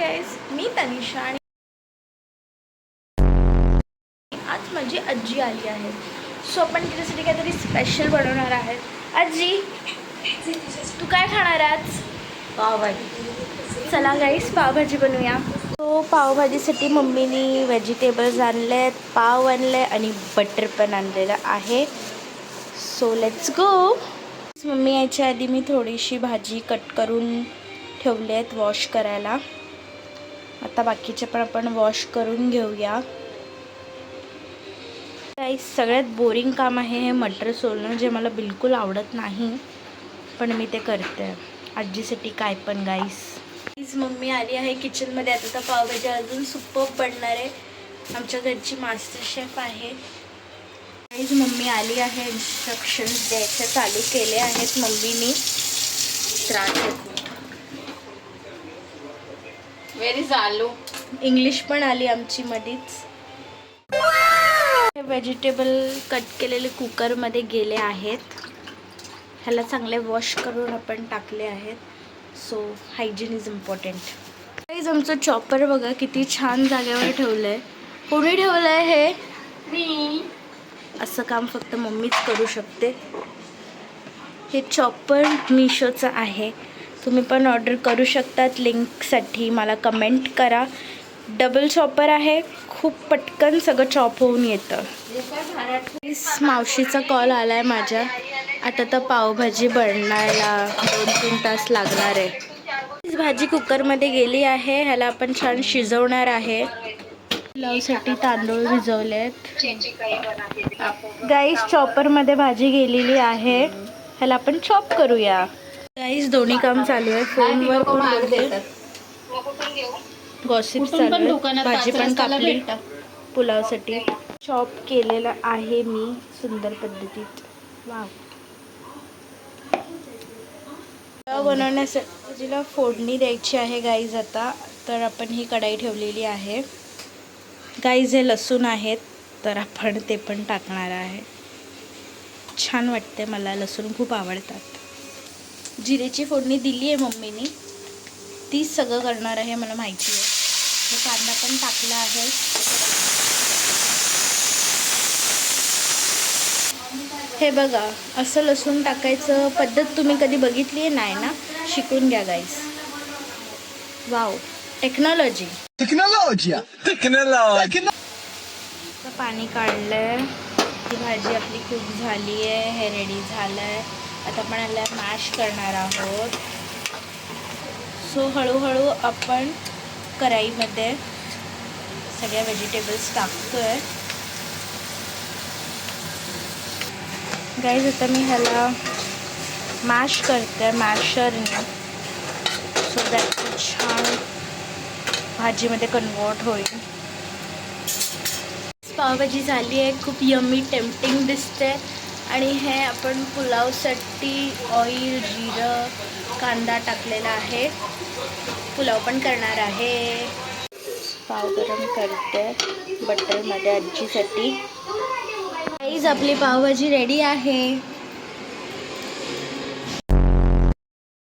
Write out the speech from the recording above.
Guys, मी तनिषा आणि आज माझी आजी आली आहे. सो आपण तिच्यासाठी काहीतरी स्पेशल बनवणार आहे. आजी, तू काय खाणार आज? पावभाजी. चला गाईज, पावभाजी बनवूया. तो पावभाजीसाठी मम्मीनी व्हेजिटेबल्स आणलेत, पाव आणले आणि बटर पण आणलेलं आहे. So let's go. मम्मी यायच्या आधी मी थोडीशी भाजी कट करून ठेवले आहेत वॉश करायला. आता बाकीचे पण आपण वॉश करून घेऊया. सगळ्यात बोरिंग काम आहे हे मटर सोलणं, जे मला बिलकुल आवडत नाही, पण मी ते करते आजीसाठी काय पण. गाईस मम्मी आली आहे किचनमध्ये. आता तर पावभाजी अजून सुपर्ब बनणार आहे. आमच्या घरची मास्टर शेफ आहे. गाईस मम्मी आली आहे. इन्स्ट्रक्शन्स द्यायचे चालू केले आहेत मम्मीनी. त्रास आहे. व्हेरी चालू. इंग्लिश पण आली आमची मधीच. हे व्हेजिटेबल कट केलेले कुकरमध्ये गेले आहेत. ह्याला चांगले वॉश करून आपण टाकले आहेत. So hygiene is important. Guys आमचं चॉपर बघा किती छान जागेवर ठेवलं आहे. कोणी ठेवलं आहे हे? मी. असं काम फक्त मम्मीच करू शकते. हे चॉपर मिशोचं आहे. तुम्ही पण ऑर्डर करू शकतात. लिंकसाठी मला कमेंट करा. डबल चॉपर आहे. खूप पटकन सगळं चॉप होऊन येतं. मावशीचा कॉल आला आहे माझ्या. आता तर पावभाजी बनवायला 2-3 तास लागणार आहे. भाजी कुकरमध्ये गेली आहे. ह्याला आपण छान शिजवणार आहे. पुलावसाठी तांदूळ भिजवले आहेत. गाईस चॉपरमध्ये भाजी गेलेली आहे. ह्याला आपण चॉप करूया. गाईस दोन्ही काम चालू आहे. फोनवर पण बोलते, गॉसिप चालू आहे. भाजी पण कापली पुलावसाठी. चॉप केलेलं आहे मी सुंदर पद्धतीत. वाव. पुलाव बनवण्यासाठी जिला फोडणी द्यायची आहे गाईज. आता तर आपण ही कढाई ठेवलेली आहे. गाईज हे लसूण आहेत, तर आपण ते पण टाकणार आहे. छान वाटते, मला लसूण खूप आवडतात. जिरेची फोडणी दिली आहे मम्मीनी. तीच सगळं करणार आहे, मला माहिती आहे. कांदा पण टाकला आहे. हे बघा, असं लसूण टाकायचं पद्धत तुम्ही कधी बघितली आहे? नाही ना? शिकून घ्या गाईस. Wow, technology. पाणी काढलंय. ही भाजी आपली खूप झाली आहे. हे रेडी झालंय. आता आपण याला मॅश करणार आहोत. सो हळूहळू आपण कढाईमध्ये सगळ्या व्हेजिटेबल्स टाकतोय. गाईज आता मी ह्याला मॅश करते मॅशरने, सो दॅट छान भाजीमध्ये कन्वर्ट होईल. पावभाजी झाली आहे. खूप यम्मी टेम्पटिंग दिसते. आणि हे आपण पुलावसाठी ऑइल, जिरं, कांदा टाकलेला आहे. पुलाव पण करणार आहे. पाव गरम करते बटरमध्ये आजीसाठी. गाईज आपली पावभाजी रेडी आहे.